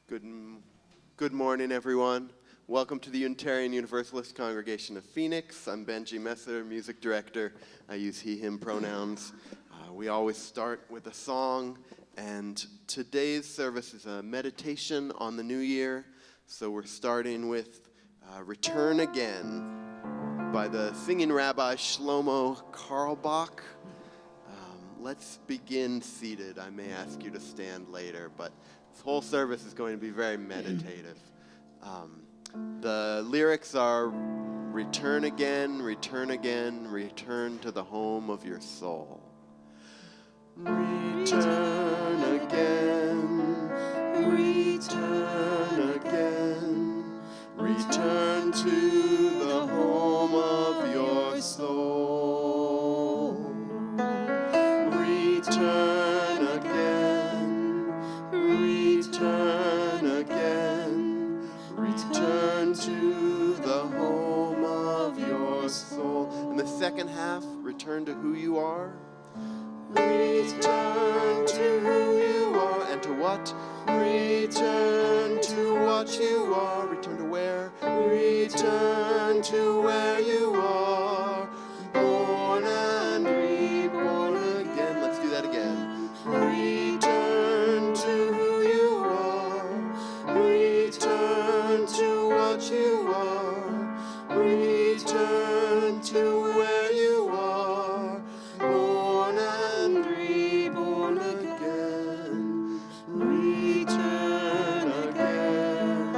Good morning, everyone. Welcome to the Unitarian Universalist Congregation of Phoenix. I'm Benji Messer, music director. I use he, him pronouns. We always start with a song, and today's service is a meditation on the new year. So we're starting with Return Again by the singing rabbi Shlomo Carlebach. Let's begin seated. I may ask you to stand later, but this whole service is going to be very meditative. The lyrics are, return again, return again, return to the home of your soul. Return again, return again, return to the home of your soul. Return again, return again, return to the home of your soul. And the second half, return to who you are. Return to who you are and to what? Return to what you are. Return to where? Return to where you are. Born and reborn again. Let's do that again. Return to who you are. Return to what you are. Return to where you are. Born and reborn again. Return again.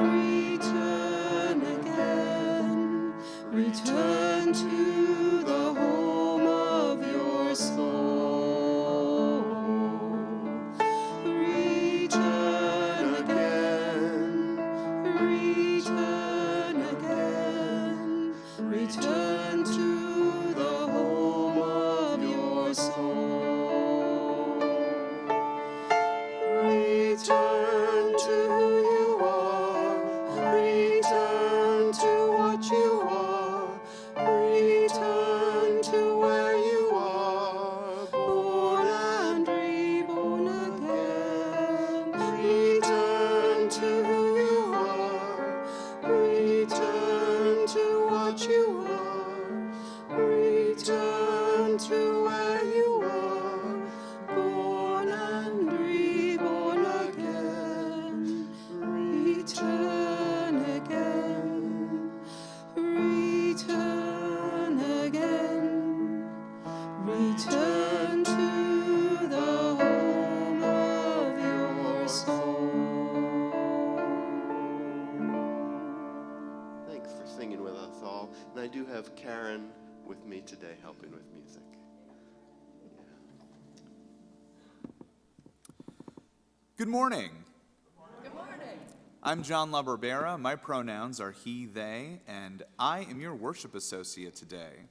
Return again. Return to the home of your soul. Return again. Return again. Return to the home of your soul. Return to who you are. Return to what you are. Return to where you are. Born and reborn again. Return to who you are. Return to what you are. Return to where you are. Born and reborn again. Return again. Return again. Return to the home of your soul. Thanks for singing with us all. And I do have Karen with me today helping with music. Good morning. Good morning. I'm John LaBarbera. My pronouns are he, they, and I am your worship associate today.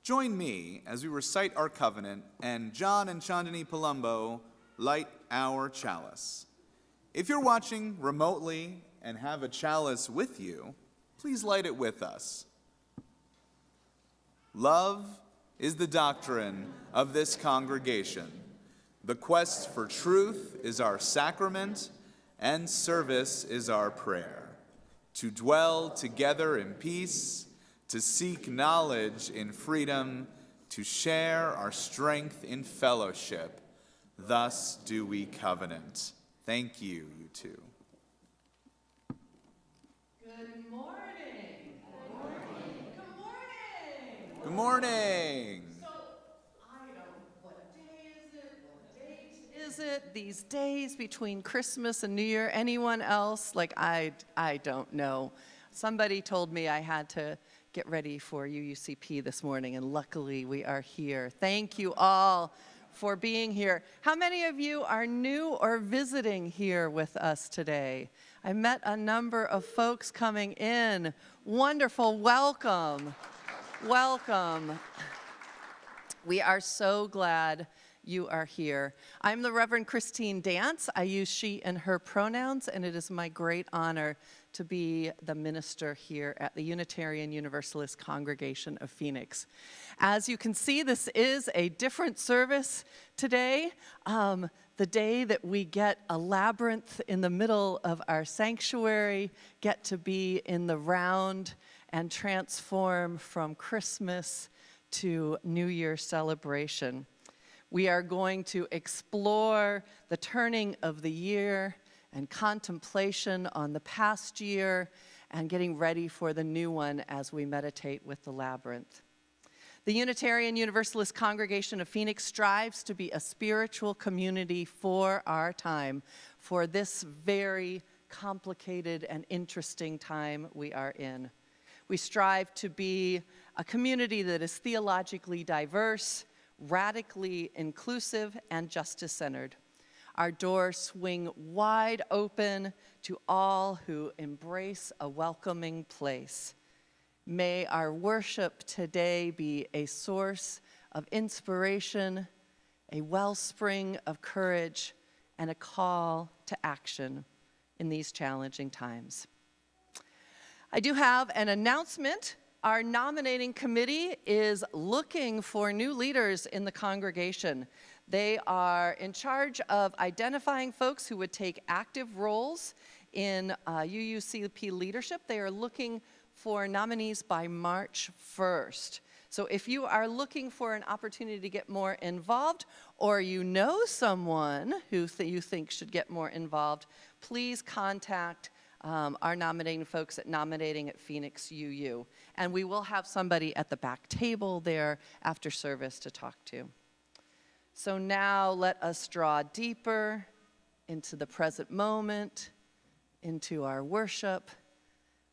Join me as we recite our covenant and John and Chandani Palumbo light our chalice. If you're watching remotely and have a chalice with you, please light it with us. Love is the doctrine of this congregation. The quest for truth is our sacrament, and service is our prayer. To dwell together in peace, to seek knowledge in freedom, to share our strength in fellowship. Thus do we covenant. Thank you, you two. Good morning. Good morning. Good morning. Good morning. So, I don't know, what day is it? What date is it? These days between Christmas and New Year, anyone else? Like, I don't know. Somebody told me I had to get ready for UUCP this morning, and luckily we are here. Thank you all for being here. How many of you are new or visiting here with us today? I met a number of folks coming in. Wonderful, welcome. Welcome. We are so glad you are here. I'm the Reverend Christine Dance. I use she and her pronouns, and it is my great honor to be the minister here at the Unitarian Universalist Congregation of Phoenix. As you can see, this is a different service today. the day that we get a labyrinth in the middle of our sanctuary, get to be in the round and transform from Christmas to New Year celebration. We are going to explore the turning of the year and contemplation on the past year and getting ready for the new one as we meditate with the labyrinth. The Unitarian Universalist Congregation of Phoenix strives to be a spiritual community for our time, for this very complicated and interesting time we are in. We strive to be a community that is theologically diverse, radically inclusive, and justice-centered. Our doors swing wide open to all who embrace a welcoming place. May our worship today be a source of inspiration, a wellspring of courage, and a call to action in these challenging times. I do have an announcement. Our nominating committee is looking for new leaders in the congregation. They are in charge of identifying folks who would take active roles in UUCP leadership. They are looking for nominees by March 1st. So if you are looking for an opportunity to get more involved, or you know someone who you think should get more involved, please contact our nominating folks at nominating@PhoenixUU. And we will have somebody at the back table there after service to talk to. So now let us draw deeper into the present moment, into our worship.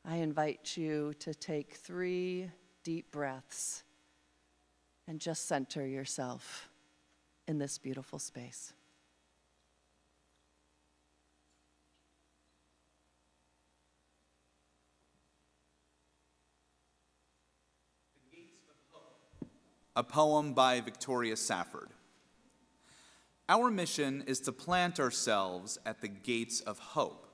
I invite you to take 3 deep breaths and just center yourself in this beautiful space. A poem by Victoria Safford. Our mission is to plant ourselves at the gates of hope,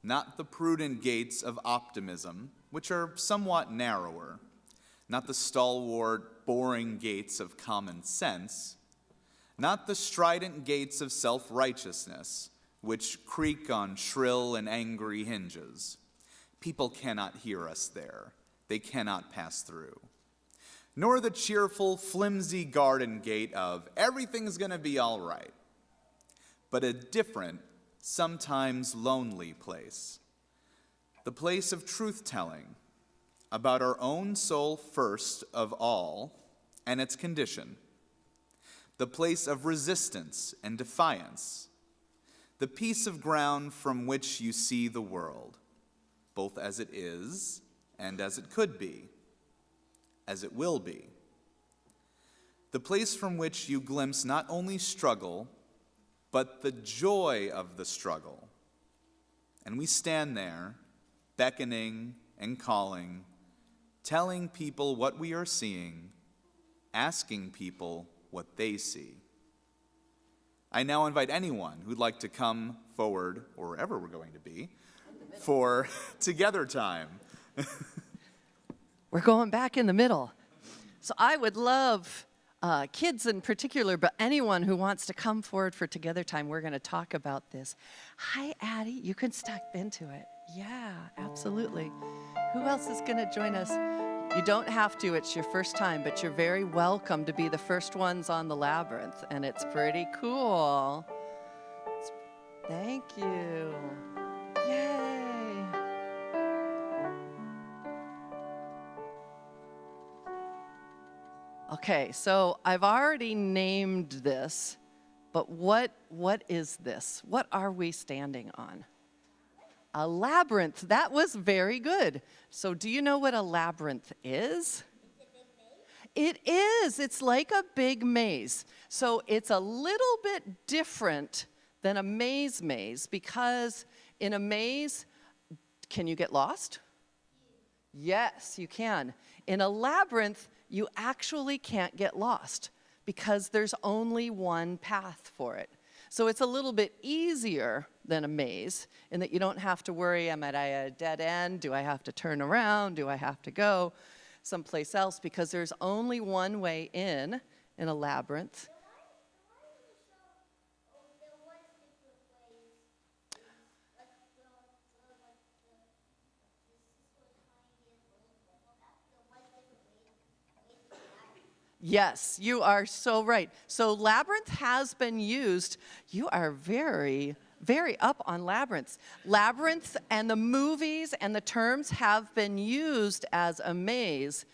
not the prudent gates of optimism, which are somewhat narrower, not the stalwart, boring gates of common sense, not the strident gates of self-righteousness, which creak on shrill and angry hinges. People cannot hear us there. They cannot pass through. Nor the cheerful, flimsy garden gate of everything's gonna be all right, but a different, sometimes lonely place. The place of truth-telling about our own soul first of all and its condition. The place of resistance and defiance. The piece of ground from which you see the world, both as it is and as it could be, as it will be. The place from which you glimpse not only struggle, but the joy of the struggle. And we stand there, beckoning and calling, telling people what we are seeing, asking people what they see. I now invite anyone who'd like to come forward, or wherever we're going to be, for Together Time. We're going back in the middle. So I would love kids in particular, but anyone who wants to come forward for Together Time, we're going to talk about this. Hi, Addie. You can step into it. Yeah, absolutely. Who else is going to join us? You don't have to. It's your first time, but you're very welcome to be the first ones on the labyrinth, and it's pretty cool. Thank you. Yay. Okay, so I've already named this, but what is this? What are we standing on? A labyrinth. That was very good. So do you know what a labyrinth is? It is. It's like a big maze. So it's a little bit different than a maze because in a maze, can you get lost? Yes, you can. In a labyrinth, you actually can't get lost because there's only one path for it. So it's a little bit easier than a maze in that you don't have to worry, am I at a dead end? Do I have to turn around? Do I have to go someplace else? Because there's only one way in a labyrinth. Yes, you are so right. So labyrinth has been used. You are very, very up on labyrinths. Labyrinth and the movies and the terms have been used as a maze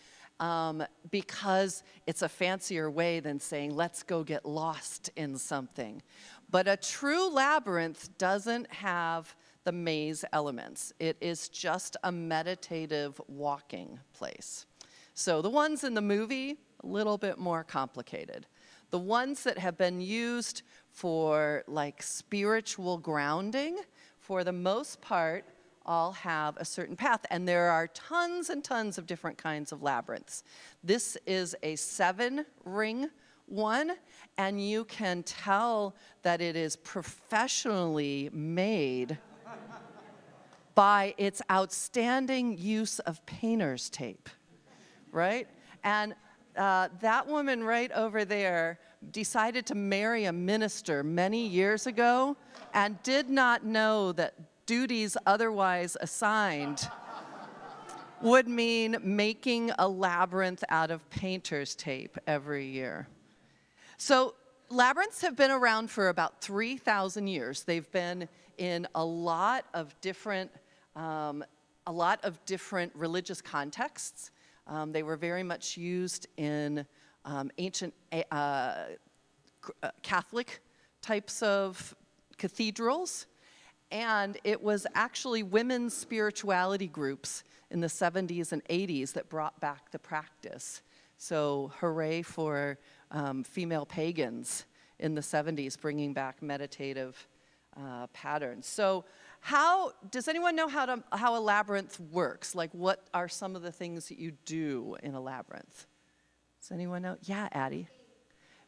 because it's a fancier way than saying, let's go get lost in something. But a true labyrinth doesn't have the maze elements. It is just a meditative walking place. So the ones in the movie, a little bit more complicated. The ones that have been used for like spiritual grounding, for the most part, all have a certain path. And there are tons and tons of different kinds of labyrinths. This is a 7-ring one, and you can tell that it is professionally made by its outstanding use of painter's tape, right? And that woman right over there decided to marry a minister many years ago and did not know that duties otherwise assigned would mean making a labyrinth out of painter's tape every year. So labyrinths have been around for about 3,000 years. They've been in a lot of different religious contexts. They were very much used in ancient Catholic types of cathedrals. And it was actually women's spirituality groups in the 70s and 80s that brought back the practice. So hooray for female pagans in the 70s, bringing back meditative patterns. So does anyone know how a labyrinth works? Like, what are some of the things that you do in a labyrinth? Does anyone know? Yeah, Addie.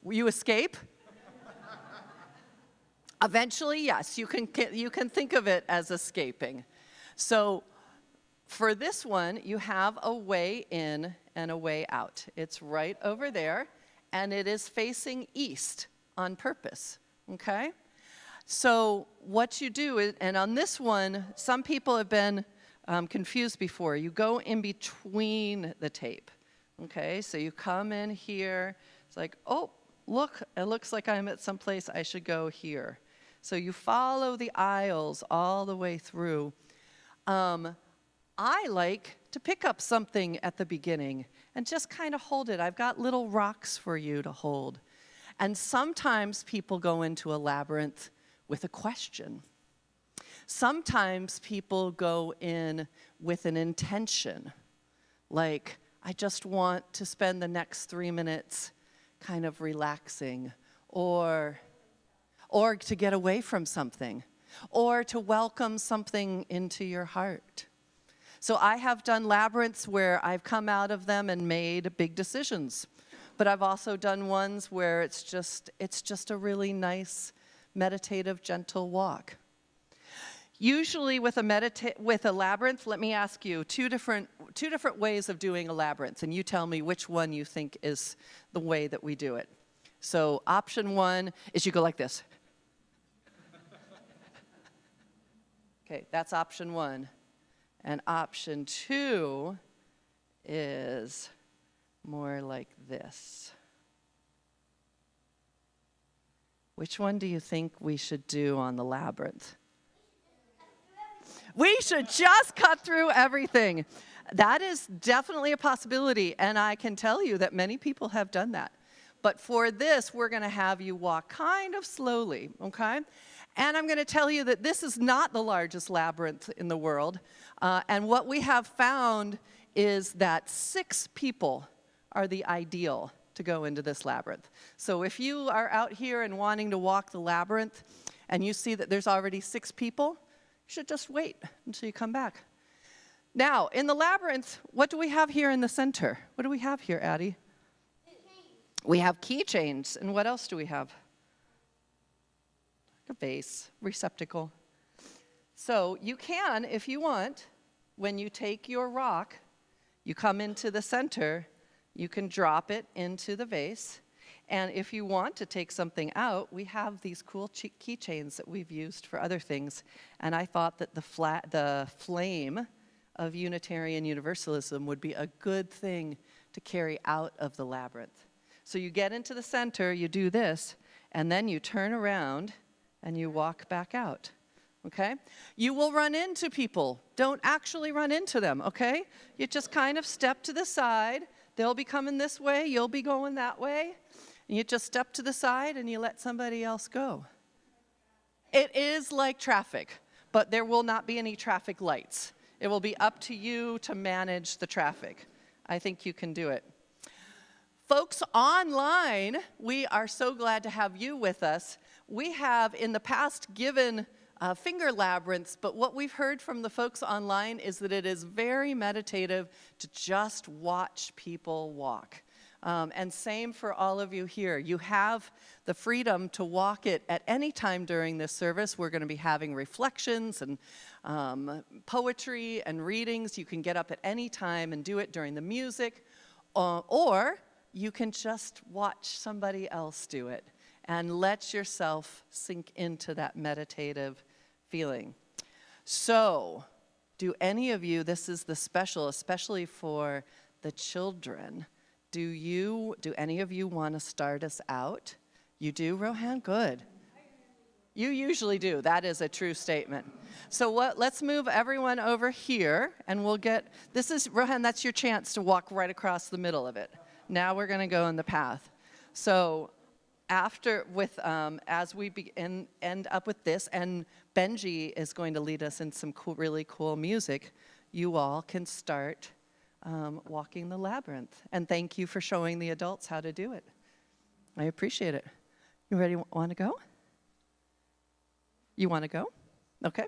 You escape? Eventually, yes, you can think of it as escaping. So for this one, you have a way in and a way out. It's right over there, and it is facing east on purpose, okay? So what you do is, and on this one, some people have been confused before. You go in between the tape, okay? So you come in here. It's like, oh, look, it looks like I'm at some place I should go here. So you follow the aisles all the way through. I like to pick up something at the beginning and just kind of hold it. I've got little rocks for you to hold. And sometimes people go into a labyrinth with a question. Sometimes people go in with an intention, like, I just want to spend the next 3 minutes kind of relaxing, or to get away from something, or to welcome something into your heart. So I have done labyrinths where I've come out of them and made big decisions, but I've also done ones where it's just a really nice, meditative, gentle walk. Usually with a labyrinth, let me ask you, two different ways of doing a labyrinth, and you tell me which one you think is the way that we do it. So option 1 is you go like this. Okay, that's option 1. And option 2 is more like this. Which one do you think we should do on the labyrinth? We should just cut through everything. That is definitely a possibility, and I can tell you that many people have done that. But for this, we're going to have you walk kind of slowly, okay? And I'm going to tell you that this is not the largest labyrinth in the world. And what we have found is that 6 people are the ideal to go into this labyrinth. So if you are out here and wanting to walk the labyrinth and you see that there's already 6 people, you should just wait until you come back. Now, in the labyrinth, what do we have here in the center? What do we have here, Addie? We have keychains. And what else do we have? A vase, receptacle. So you can, if you want, when you take your rock, you come into the center, you can drop it into the vase. And if you want to take something out, we have these cool keychains that we've used for other things. And I thought that the flame of Unitarian Universalism would be a good thing to carry out of the labyrinth. So you get into the center, you do this, and then you turn around and you walk back out. Okay? You will run into people. Don't actually run into them, okay? You just kind of step to the side. They'll be coming this way, you'll be going that way. And you just step to the side and you let somebody else go. It is like traffic, but there will not be any traffic lights. It will be up to you to manage the traffic. I think you can do it. Folks online, we are so glad to have you with us. We have in the past given finger labyrinths, but what we've heard from the folks online is that it is very meditative to just watch people walk. And same for all of you here. You have the freedom to walk it at any time during this service. We're going to be having reflections and poetry and readings. You can get up at any time and do it during the music, or you can just watch somebody else do it and let yourself sink into that meditative feeling. So, do any of you, this is the special, especially for the children, do any of you want to start us out? You do, Rohan? Good. You usually do. That is a true statement. So let's move everyone over here, and we'll get, Rohan, that's your chance to walk right across the middle of it. Now we're going to go in the path. So as we end up with this, and Benji is going to lead us in some really cool music, you all can start walking the labyrinth. And thank you for showing the adults how to do it. I appreciate it. You ready? Want to go? You want to go? Okay.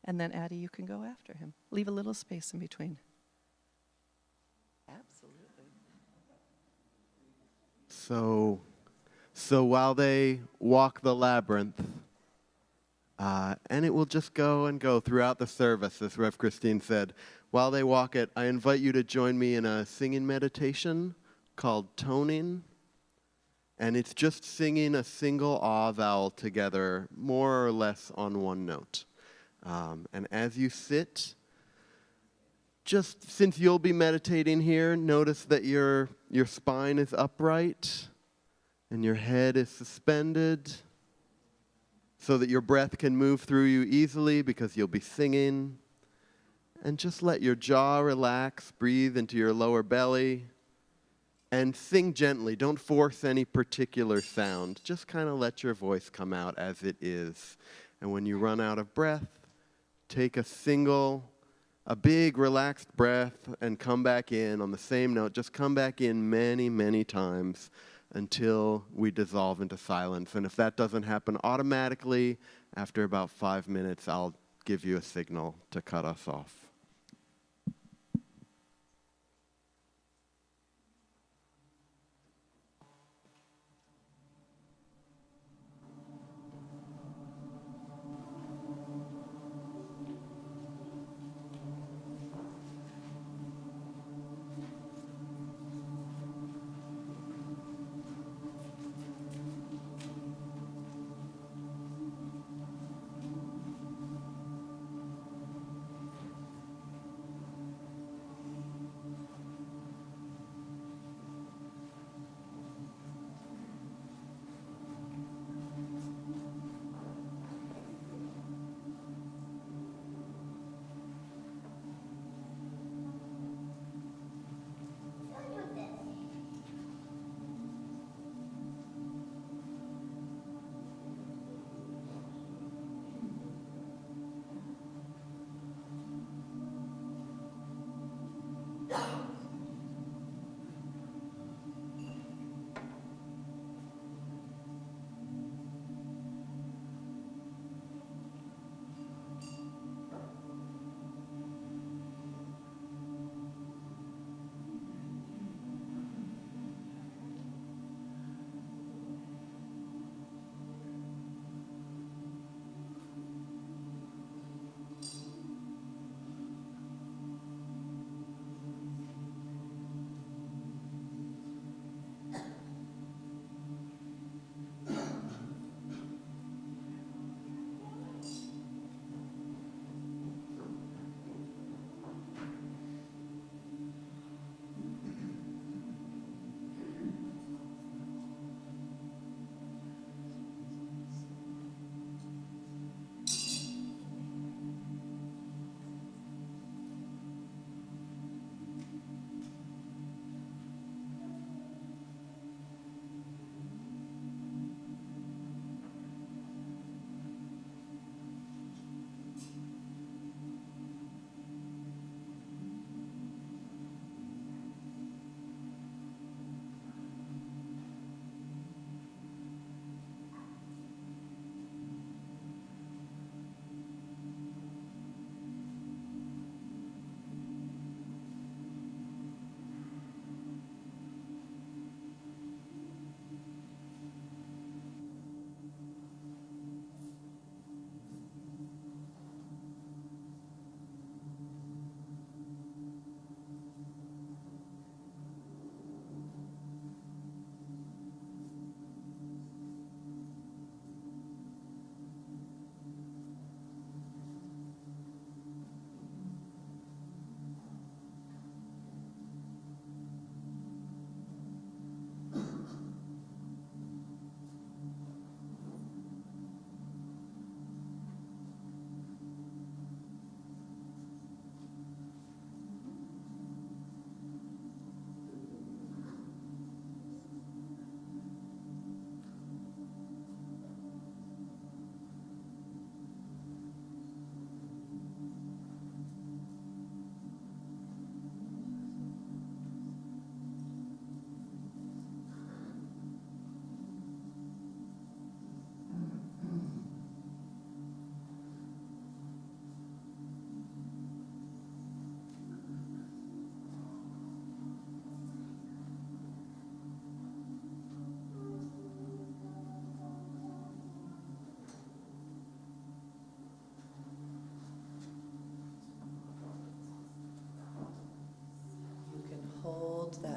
And then Addie, you can go after him. Leave a little space in between. Absolutely. So while they walk the labyrinth, and it will just go and go throughout the service, as Rev. Christine said. While they walk it, I invite you to join me in a singing meditation called toning. And it's just singing a single ah vowel together, more or less on one note. And as you sit, just since you'll be meditating here, notice that your spine is upright and your head is suspended so that your breath can move through you easily because you'll be singing. And just let your jaw relax, breathe into your lower belly, and sing gently. Don't force any particular sound. Just kind of let your voice come out as it is. And when you run out of breath, take a big relaxed breath and come back in on the same note. Just come back in many, many times until we dissolve into silence. And if that doesn't happen automatically, after about 5 minutes, I'll give you a signal to cut us off.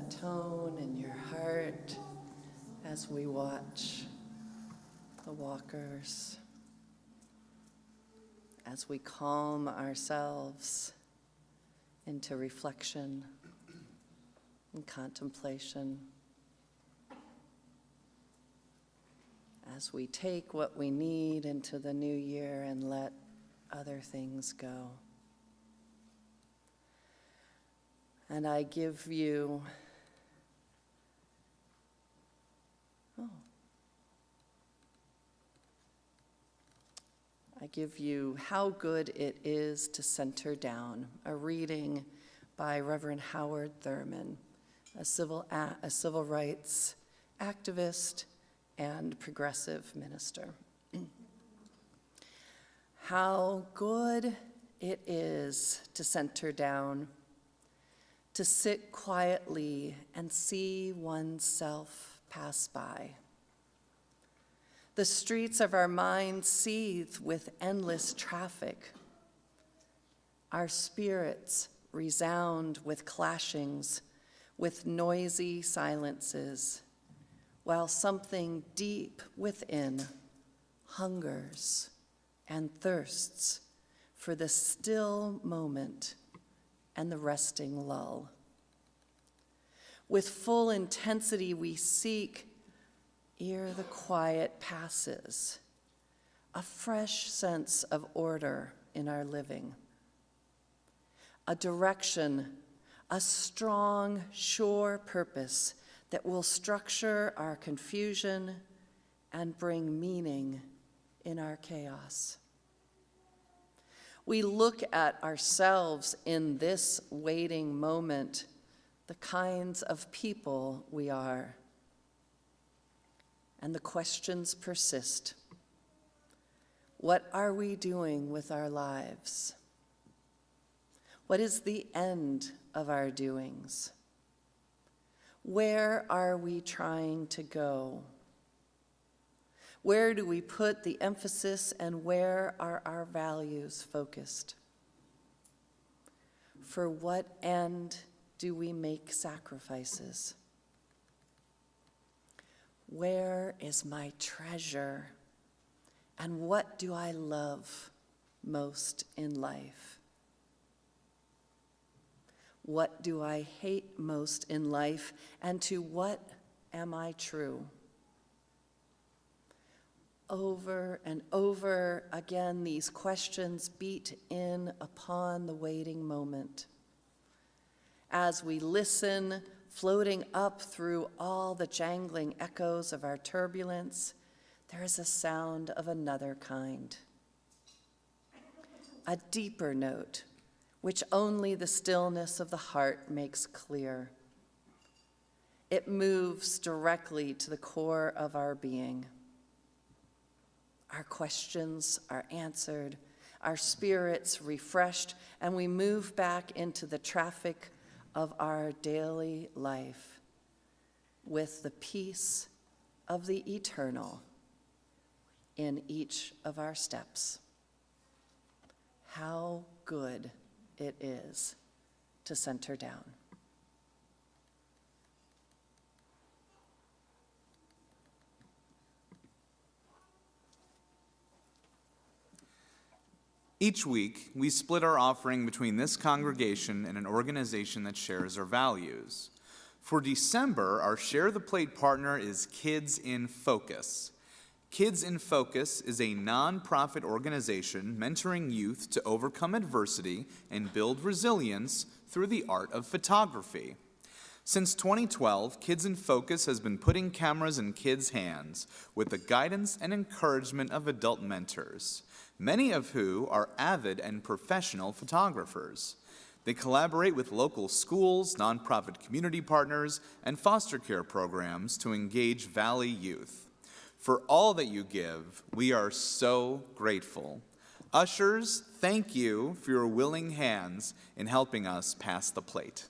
that tone in your heart as we watch the walkers, as we calm ourselves into reflection and contemplation, as we take what we need into the new year and let other things go. And I give you, How Good It Is to Center Down, a reading by Reverend Howard Thurman, a civil rights activist and progressive minister. How good it is to center down, to sit quietly and see oneself pass by. The streets of our minds seethe with endless traffic. Our spirits resound with clashings, with noisy silences, while something deep within hungers and thirsts for the still moment and the resting lull. With full intensity we seek, ere the quiet passes, a fresh sense of order in our living, a direction, a strong, sure purpose that will structure our confusion and bring meaning in our chaos. We look at ourselves in this waiting moment, the kinds of people we are, and the questions persist. What are we doing with our lives? What is the end of our doings? Where are we trying to go? Where do we put the emphasis, and where are our values focused? For what end do we make sacrifices? Where is my treasure, and what do I love most in life? What do I hate most in life, and to what am I true? Over and over again, these questions beat in upon the waiting moment. As we listen, floating up through all the jangling echoes of our turbulence, there is a sound of another kind. A deeper note, which only the stillness of the heart makes clear. It moves directly to the core of our being. Our questions are answered, our spirits refreshed, and we move back into the traffic of our daily life with the peace of the eternal in each of our steps. How good it is to center down. Each week, we split our offering between this congregation and an organization that shares our values. For December, our Share the Plate partner is Kids in Focus. Kids in Focus is a nonprofit organization mentoring youth to overcome adversity and build resilience through the art of photography. Since 2012, Kids in Focus has been putting cameras in kids' hands with the guidance and encouragement of adult mentors, many of who are avid and professional photographers. They collaborate with local schools, nonprofit community partners, and foster care programs to engage Valley youth. For all that you give, we are so grateful. Ushers, thank you for your willing hands in helping us pass the plate.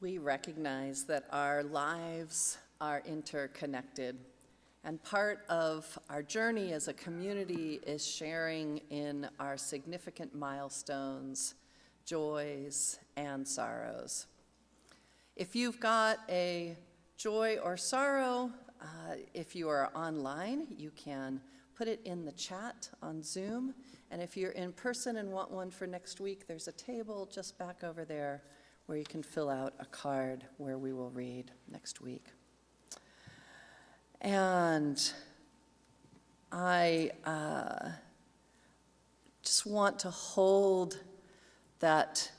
We recognize that our lives are interconnected, and part of our journey as a community is sharing in our significant milestones, joys, and sorrows. If you've got a joy or sorrow, if you are online, you can put it in the chat on Zoom. And if you're in person and want one for next week, there's a table just back over there where you can fill out a card where we will read next week. And I just want to hold that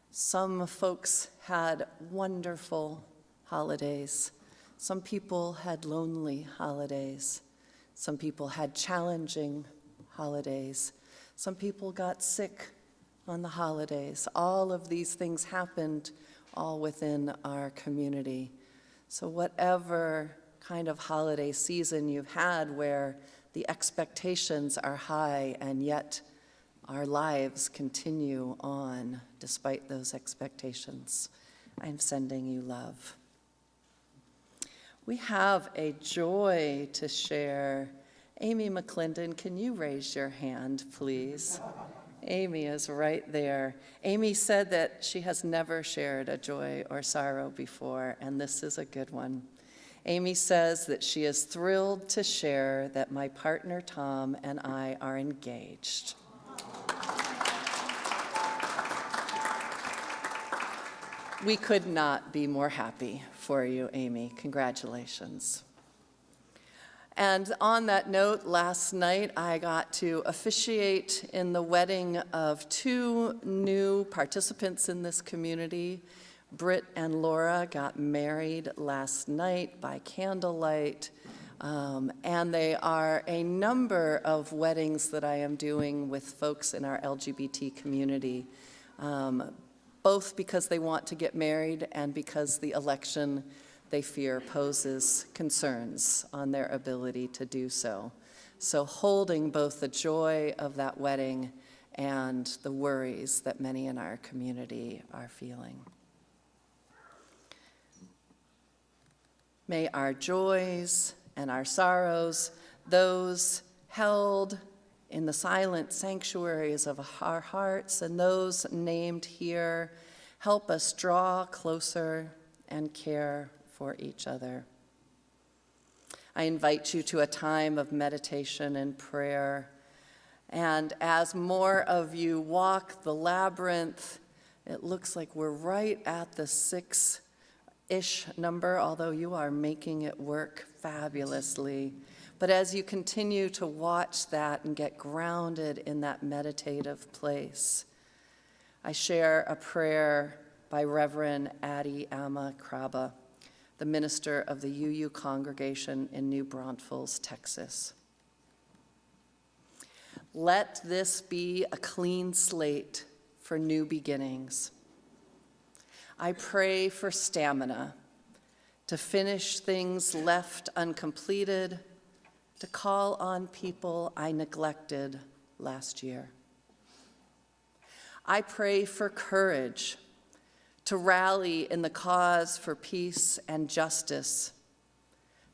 some folks had wonderful holidays. Some people had lonely holidays. Some people had challenging holidays. Some people got sick on the holidays. All of these things happened all within our community. So whatever kind of holiday season you've had where the expectations are high and yet our lives continue on despite those expectations, I'm sending you love. We have a joy to share. Amy McClendon, can you raise your hand, please? Amy is right there. Amy said that she has never shared a joy or sorrow before, and this is a good one. Amy says that she is thrilled to share that my partner Tom and I are engaged. We could not be more happy for you, Amy. Congratulations. And on that note, last night I got to officiate in the wedding of two new participants in this community. Britt and Laura got married last night by candlelight, and they are a number of weddings that I am doing with folks in our LGBT community, both because they want to get married and because the election they fear poses concerns on their ability to do so. So holding both the joy of that wedding and the worries that many in our community are feeling. May our joys and our sorrows, those held in the silent sanctuaries of our hearts and those named here, help us draw closer and care for each other. I invite you to a time of meditation and prayer. And as more of you walk the labyrinth, it looks like we're right at the 6-ish number, although you are making it work fabulously. But as you continue to watch that and get grounded in that meditative place, I share a prayer by Reverend Addie Amma Kraba, the minister of the UU congregation in New Braunfels, Texas. Let this be a clean slate for new beginnings. I pray for stamina to finish things left uncompleted, to call on people I neglected last year. I pray for courage to rally in the cause for peace and justice,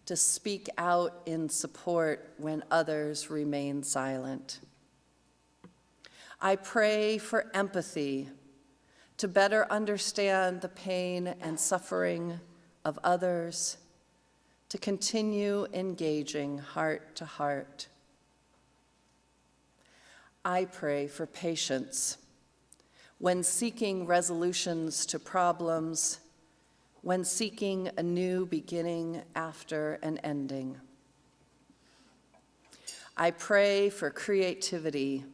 to speak out in support when others remain silent. I pray for empathy to better understand the pain and suffering of others, to continue engaging heart to heart. I pray for patience when seeking resolutions to problems, when seeking a new beginning after an ending. I pray for creativity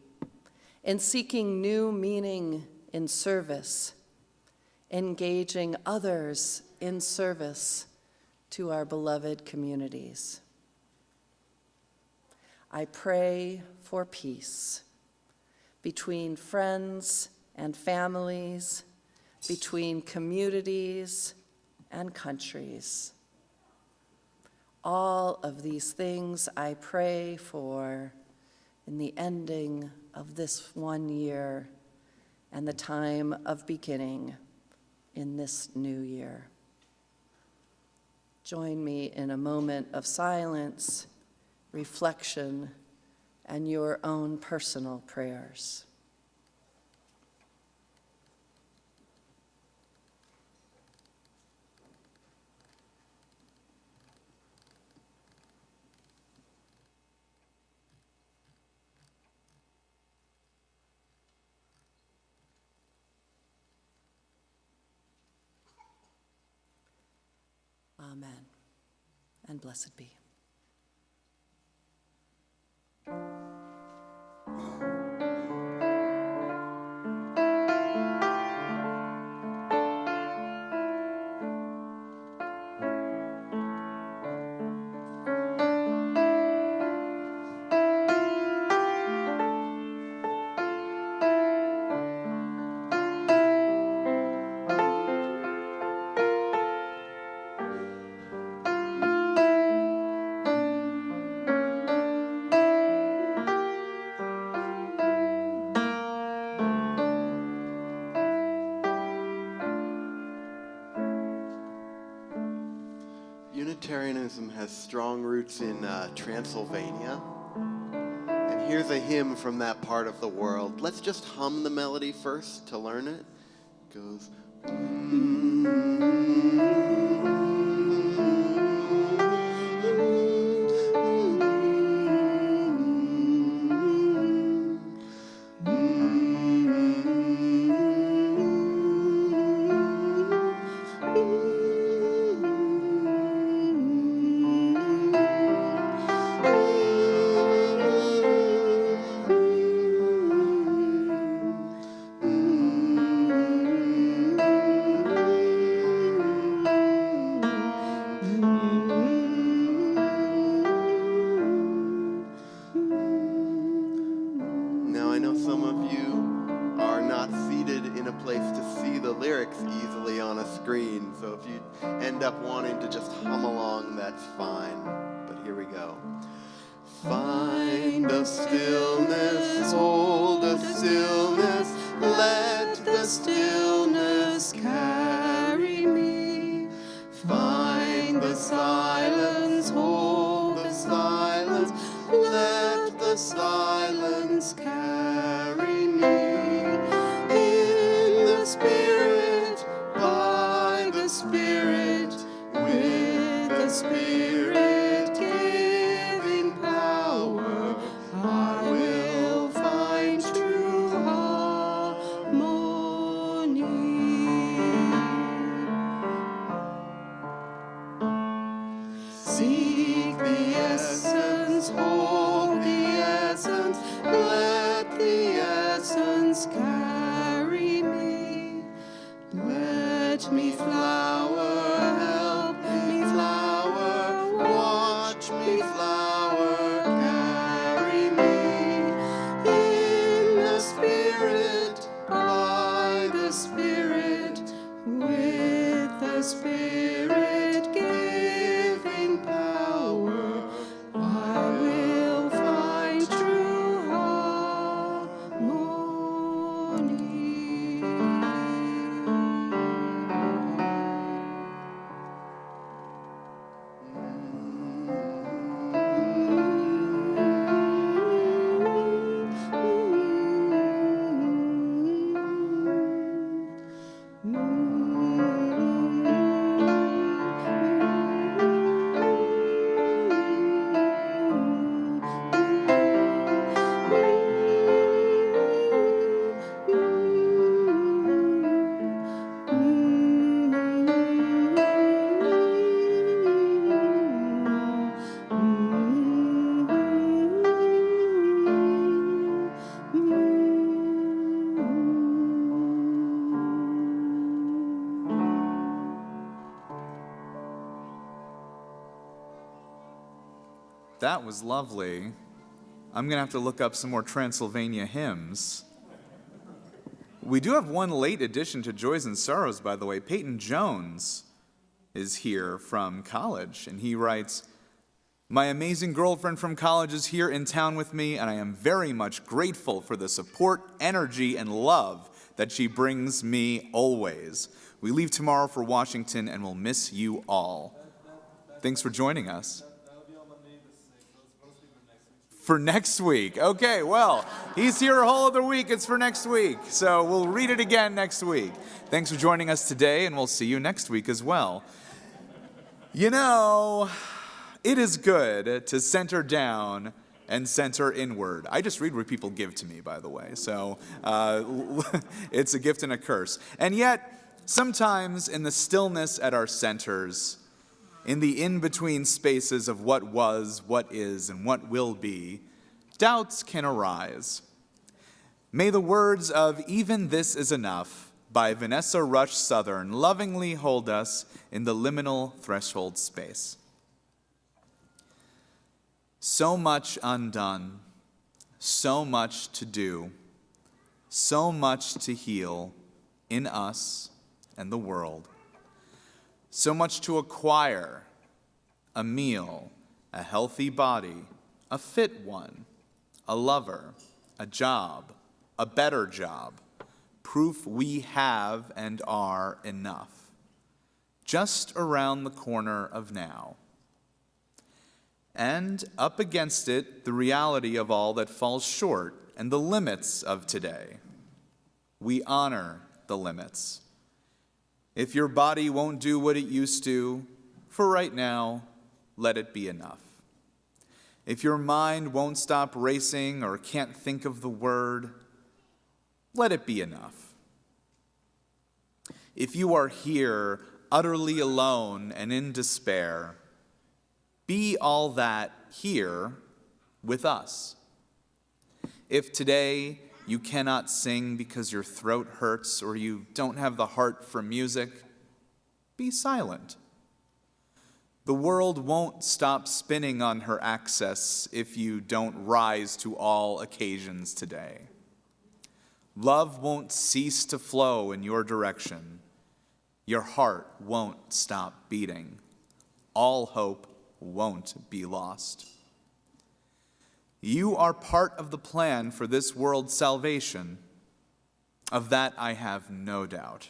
in seeking new meaning in service, engaging others in service to our beloved communities. I pray for peace between friends and families, between communities and countries. All of these things I pray for in the ending of this one year and the time of beginning in this new year. Join me in a moment of silence, reflection, and your own personal prayers. Amen, and blessed be. Unitarianism has strong roots in Transylvania. And here's a hymn from that part of the world. Let's just hum the melody first to learn it. It goes. Now I know some of you are not seated in a place to see the lyrics easily on a screen, so if you end up wanting to just hum along, that's fine. But here we go. Find a stillness, hold a stillness, let the stillness carry me. Find the silence, hold the silence, let the silence carry me. In the Spirit, by the Spirit, with the Spirit giving power, I will find true harmony. Seek the essence, hold the essence, let the essence carry me. Let me flower, help me flower, watch me flower, carry me. In the Spirit, by the Spirit, with the Spirit giving power, I will find true That was lovely. I'm going to have to look up some more Transylvania hymns. We do have one late addition to Joys and Sorrows, by the way. Peyton Jones is here from college, and he writes, "My amazing girlfriend from college is here in town with me, and I am very much grateful for the support, energy, and love that she brings me always. We leave tomorrow for Washington, and we'll miss you all. Thanks for joining us. For next week. Okay, well, he's here a whole other week. It's for next week. So we'll read it again next week. Thanks for joining us today, and we'll see you next week as well. You know, it is good to center down and center inward. I just read what people give to me, by the way. So it's a gift and a curse. And yet, sometimes in the stillness at our centers, in the in-between spaces of what was, what is, and what will be, doubts can arise. May the words of "Even This Is Enough" by Vanessa Rush Southern lovingly hold us in the liminal threshold space. So much undone, so much to do, so much to heal in us and the world. So much to acquire: a meal, a healthy body, a fit one, a lover, a job, a better job, proof we have and are enough, just around the corner of now. And up against it, the reality of all that falls short and the limits of today. We honor the limits. If your body won't do what it used to, for right now, let it be enough. If your mind won't stop racing or can't think of the word, let it be enough. If you are here utterly alone and in despair, be all that here with us. If today you cannot sing because your throat hurts or you don't have the heart for music, be silent. The world won't stop spinning on her axis if you don't rise to all occasions today. Love won't cease to flow in your direction. Your heart won't stop beating. All hope won't be lost. You are part of the plan for this world's salvation. Of that I have no doubt.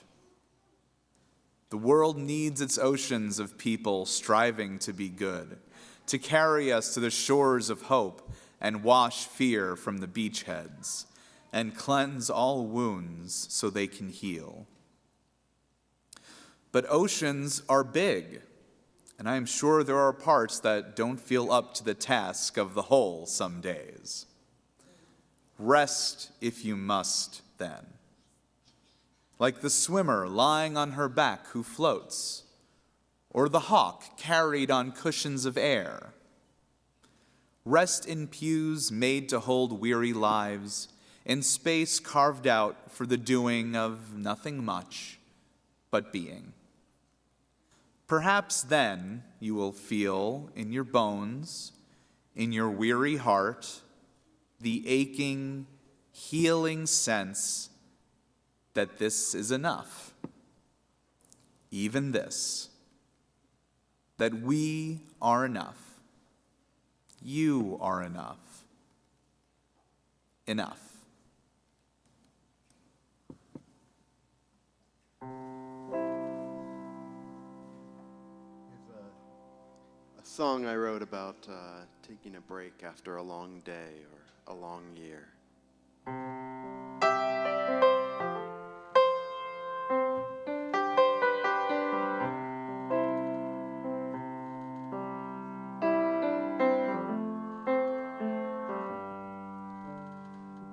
The world needs its oceans of people striving to be good, to carry us to the shores of hope and wash fear from the beachheads and cleanse all wounds so they can heal. But oceans are big, and I am sure there are parts that don't feel up to the task of the whole some days. Rest if you must, then. Like the swimmer lying on her back who floats, or the hawk carried on cushions of air. Rest in pews made to hold weary lives, in space carved out for the doing of nothing much but being. Perhaps then you will feel in your bones, in your weary heart, the aching, healing sense that this is enough. Even this. That we are enough. You are enough. Enough. A song I wrote about taking a break after a long day or a long year.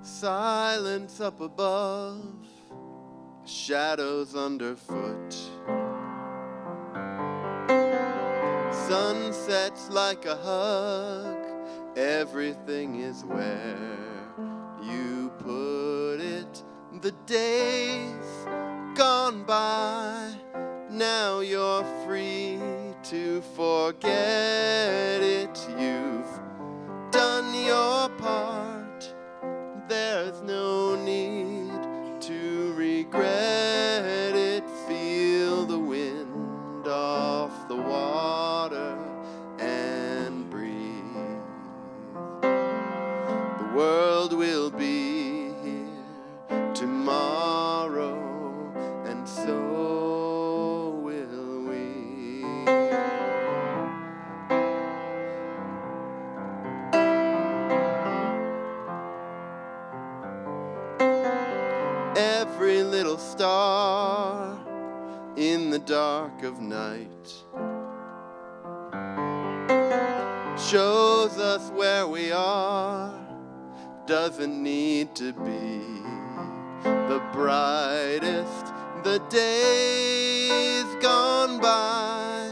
Silence up above, shadows underfoot. Sun sets like a hug, everything is where you put it. The days gone by, now you're free to forget it. You've done your part, there's no need to regret it. Feel the wind off the water and breathe. The world will be here tomorrow, and so little star in the dark of night shows us where we are, doesn't need to be the brightest. The days gone by,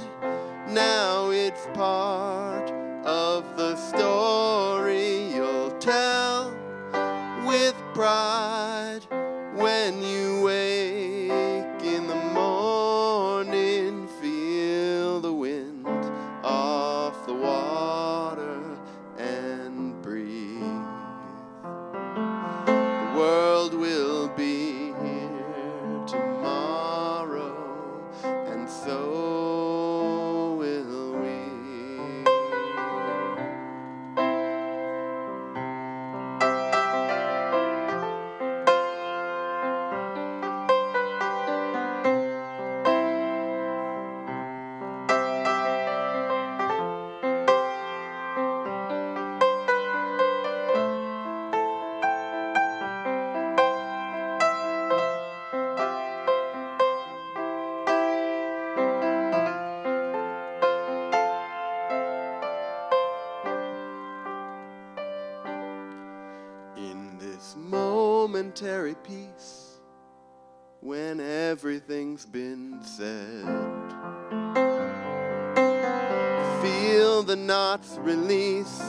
now it's part of the story you'll tell with pride when you wake in the morning. Feel the wind off the water and breathe. The world will be here tomorrow, and so will we. In this momentary peace, when everything's been said, feel the knots release.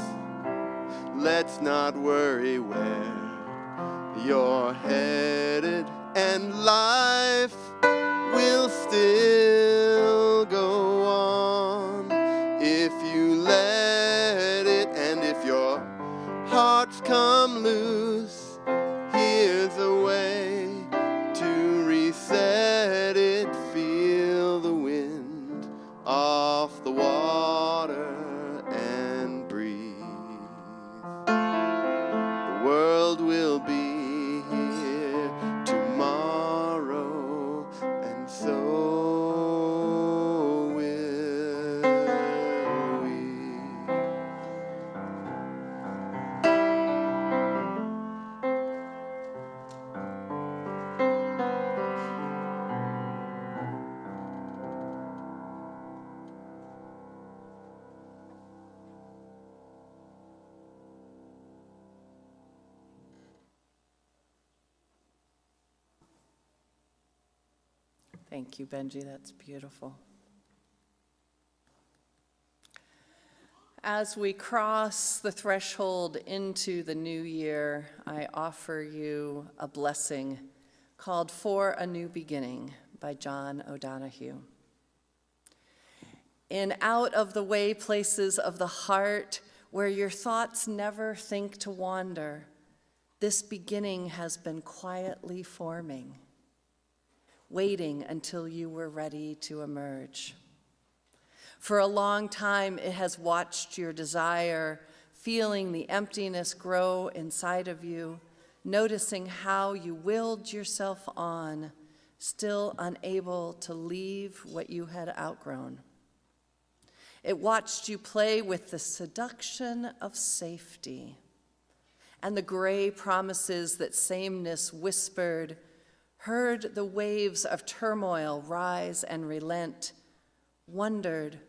Let's not worry where you're headed, and life will still go on if you let it. And if your hearts come loose, here's a way to reset it. Feel the wind off the water and breathe. The world will be here tomorrow, and so will we. Thank you, Benji. That's beautiful. As we cross the threshold into the new year, I offer you a blessing called For a New Beginning by John O'Donohue. In out of the way places of the heart where your thoughts never think to wander, this beginning has been quietly forming, waiting until you were ready to emerge. For a long time, it has watched your desire, feeling the emptiness grow inside of you, noticing how you willed yourself on, still unable to leave what you had outgrown. It watched you play with the seduction of safety and the gray promises that sameness whispered, heard the waves of turmoil rise and relent, wondered,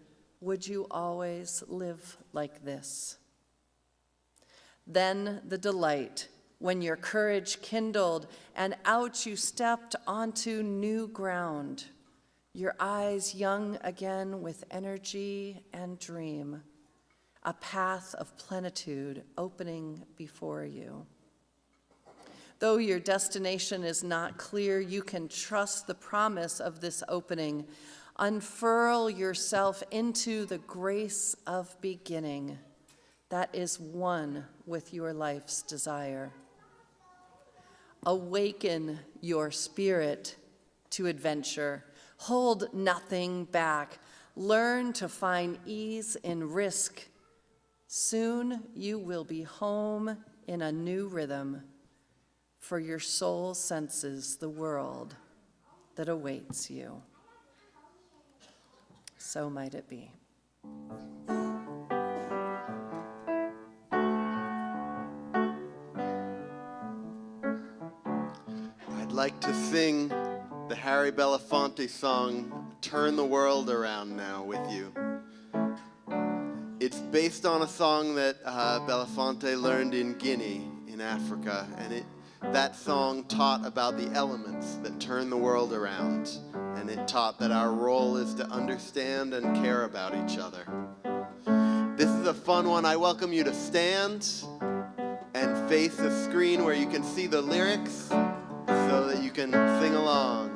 would you always live like this? Then the delight, when your courage kindled and out you stepped onto new ground, your eyes young again with energy and dream, a path of plenitude opening before you. Though your destination is not clear, you can trust the promise of this opening. Unfurl yourself into the grace of beginning that is one with your life's desire. Awaken your spirit to adventure. Hold nothing back. Learn to find ease in risk. Soon you will be home in a new rhythm, for your soul senses the world that awaits you. So might it be. I'd like to sing the Harry Belafonte song, Turn the World Around Now, with you. It's based on a song that Belafonte learned in Guinea, in Africa, and that song taught about the elements that turn the world around, and it taught that our role is to understand and care about each other. This is a fun one. I welcome you to stand and face a screen where you can see the lyrics so that you can sing along.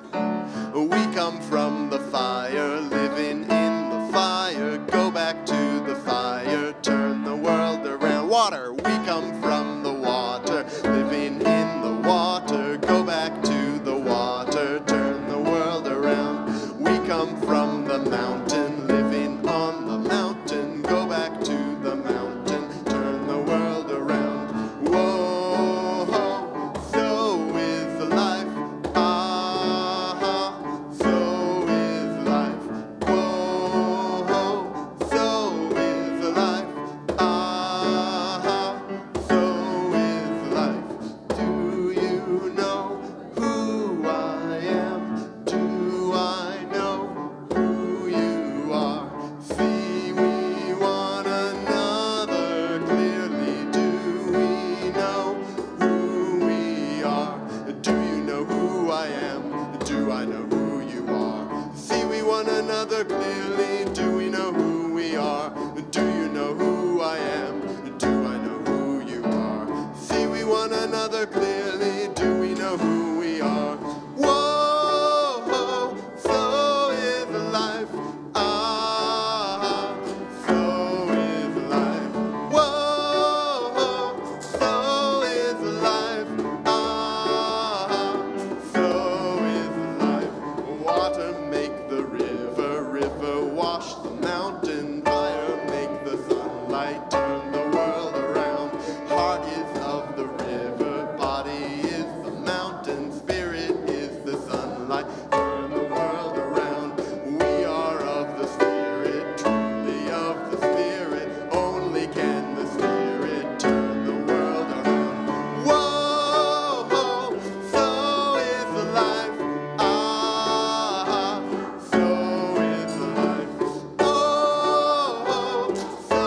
We come from the fire, living in the fire, go back to the fire, turn the world around. Water, we come from the water, living in the water, go back to the water, turn the world around. We come from the mountain, living on the mountain, go back to the mountain, turn the world around. Whoa, so is life, so is life. Whoa, so is life, so is life. Do you know who I am? Do I know who you are? See we one another clearly. Do we know who we are? Do you know who I am? Do I know who you are? See we one another clearly. Do we know who we are? Do you know who I am? Do I know who you are? See we one another clearly. Do we know who we are? Whoa, so is life. So is life. Whoa, so is life. So is life. Water make the river, river wash the mountain, fire make the sunlight turn the world around. Heart is of the river, body is the mountain, spirit is the sunlight, turn the world around. We are of the spirit, truly of the spirit, only can the spirit turn the world around. Whoa, so is life. So is life. Oh, so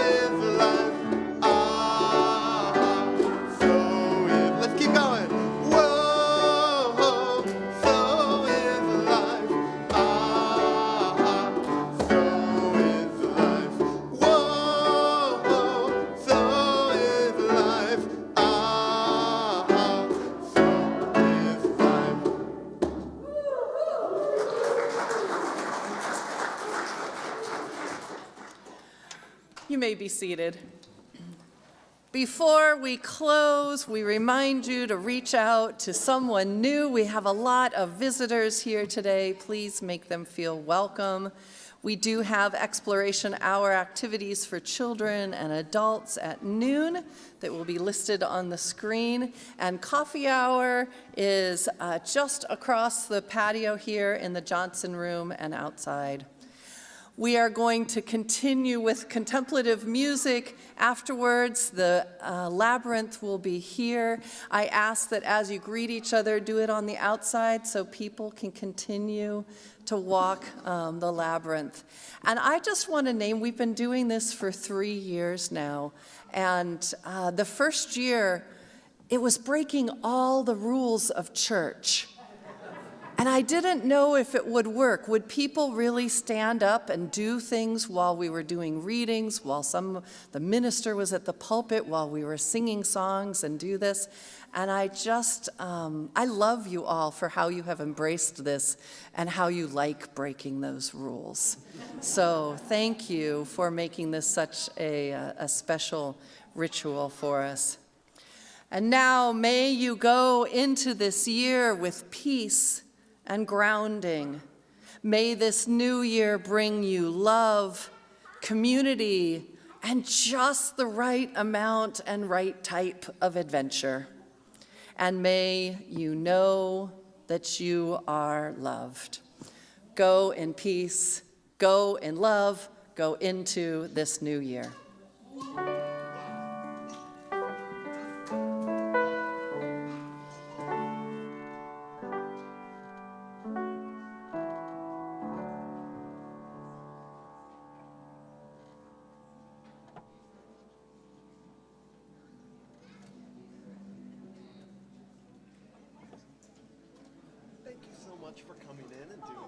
is life. So is. Let's keep going. Whoa, so is life. So is life. Whoa, so is life. So is life. You may be seated. Before we close, we remind you to reach out to someone new. We have a lot of visitors here today. Please make them feel welcome. We do have exploration hour activities for children and adults at noon that will be listed on the screen. And coffee hour is just across the patio here in the Johnson Room and outside. We are going to continue with contemplative music. Afterwards, the Labyrinth will be here. I ask that as you greet each other, do it on the outside so people can continue to walk the Labyrinth. And I just want to name, we've been doing this for 3 years now. And the first year, it was breaking all the rules of church. And I didn't know if it would work. Would people really stand up and do things while we were doing readings, while the minister was at the pulpit, while we were singing songs and do this? And I love you all for how you have embraced this and how you like breaking those rules. So thank you for making this such a special ritual for us. And now may you go into this year with peace and grounding. May this new year bring you love, community, and just the right amount and right type of adventure. And may you know that you are loved. Go in peace, go in love, go into this new year. much for coming in and doing